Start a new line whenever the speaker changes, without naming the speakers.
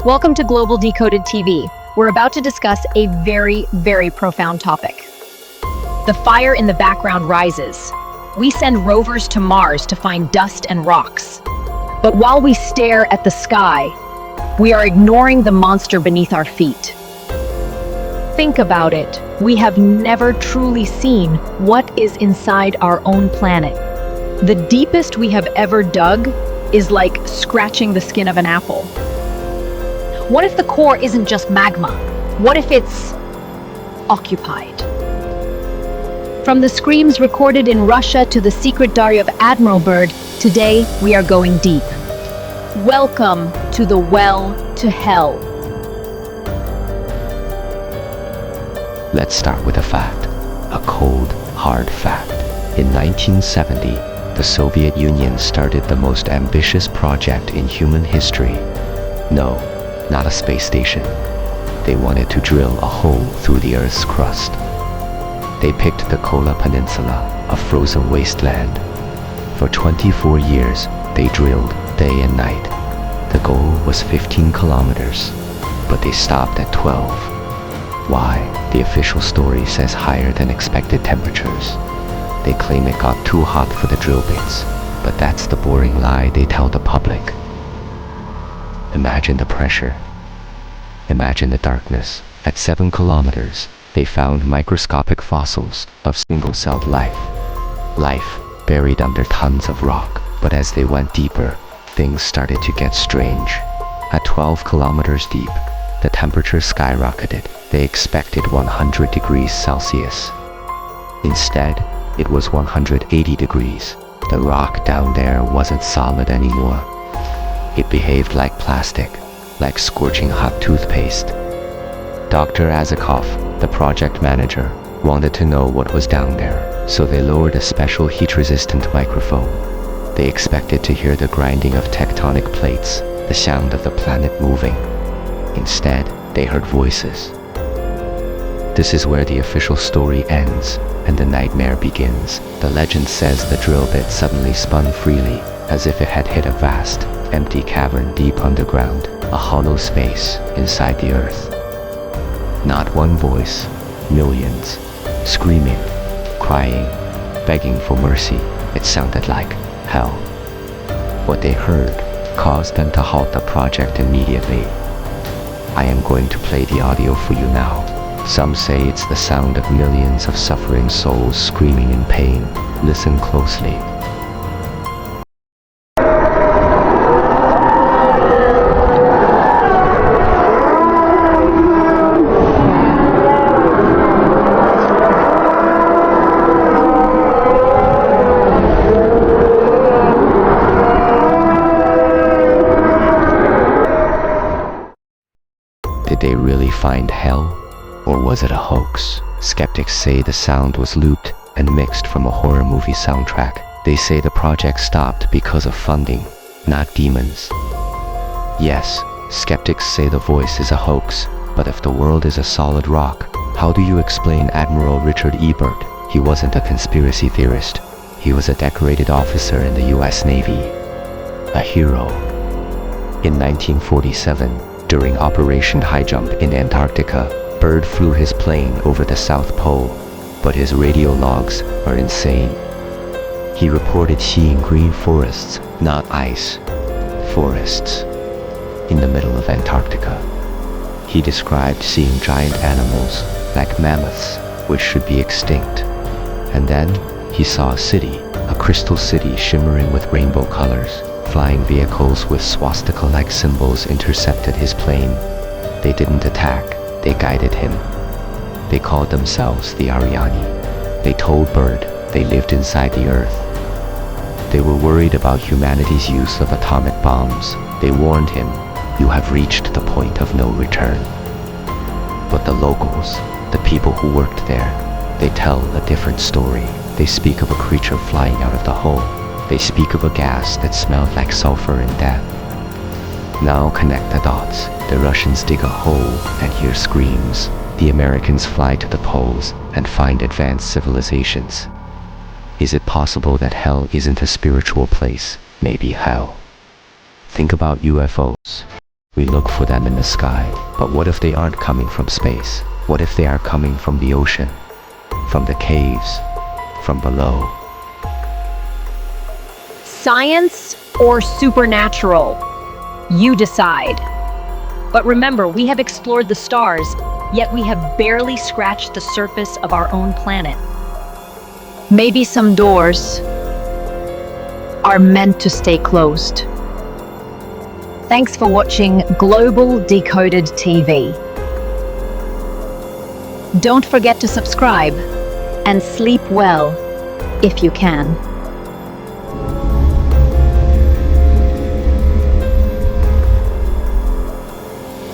Welcome to Global Decoded TV. We're about to discuss a very profound topic. The fire in the background rises. We send rovers to Mars to find dust and rocks. But while we stare at the sky, we are ignoring the monster beneath our feet. Think about it. We have never truly seen what is inside our own planet. The deepest we have ever dug is like scratching the skin of an apple. What if the core isn't just magma? What if it's occupied? From the screams recorded in Russia to the secret diary of Admiral Byrd, today we are going deep. Welcome to the well to hell.
Let's start with a fact, a cold, hard fact. In 1970, the Soviet Union started the most ambitious project in human history. No, not a space station. They wanted to drill a hole through the Earth's crust. They picked the Kola Peninsula, a frozen wasteland. For 24 years, they drilled day and night. The goal was 15 kilometers, but they stopped at 12. Why? The official story says higher than expected temperatures. They claim it got too hot for the drill bits, but that's the boring lie they tell the public. Imagine the pressure. Imagine the darkness. At 7 kilometers, they found microscopic fossils of single-celled life. Life buried under tons of rock. But as they went deeper, things started to get strange. At 12 kilometers deep, the temperature skyrocketed. They expected 100 degrees Celsius. Instead, it was 180 degrees. The rock down there wasn't solid anymore. It behaved like plastic, like scorching hot toothpaste. Dr. Azakov, the project manager, wanted to know what was down there, so they lowered a special heat-resistant microphone. They expected to hear the grinding of tectonic plates, the sound of the planet moving. Instead, they heard voices. This is where the official story ends, and the nightmare begins. The legend says the drill bit suddenly spun freely, as if it had hit a vast, empty cavern deep underground, a hollow space inside the earth. Not one voice, millions, screaming, crying, begging for mercy. It sounded like hell. What they heard caused them to halt the project immediately. I am going to play the audio for you now. Some say it's the sound of millions of suffering souls screaming in pain. Listen closely. Did they really find hell? Or was it a hoax? Skeptics say the sound was looped and mixed from a horror movie soundtrack. They say the project stopped because of funding, not demons. Yes, skeptics say the voice is a hoax, but if the world is a solid rock, how do you explain Admiral Richard E. Byrd? He wasn't a conspiracy theorist. He was a decorated officer in the US Navy. A hero. In 1947, during Operation High Jump in Antarctica, Byrd flew his plane over the South Pole, but his radio logs are insane. He reported seeing green forests, not ice, forests, in the middle of Antarctica. He described seeing giant animals, like mammoths, which should be extinct. And then, he saw a city, a crystal city shimmering with rainbow colors. Flying vehicles with swastika-like symbols intercepted his plane. They didn't attack, they guided him. They called themselves the Ariani. They told Byrd they lived inside the Earth. They were worried about humanity's use of atomic bombs. They warned him, "You have reached the point of no return." But the locals, the people who worked there, they tell a different story. They speak of a creature flying out of the hole. They speak of a gas that smelled like sulfur and death. Now connect the dots. The Russians dig a hole and hear screams. The Americans fly to the poles and find advanced civilizations. Is it possible that hell isn't a spiritual place? Maybe hell. Think about UFOs. We look for them in the sky. But what if they aren't coming from space? What if they are coming from the ocean? From the caves? From below?
Science or supernatural? You decide. But remember, we have explored the stars, yet we have barely scratched the surface of our own planet. Maybe some doors are meant to stay closed. Thanks for watching Global Decoded TV. Don't forget to subscribe and sleep well if you can.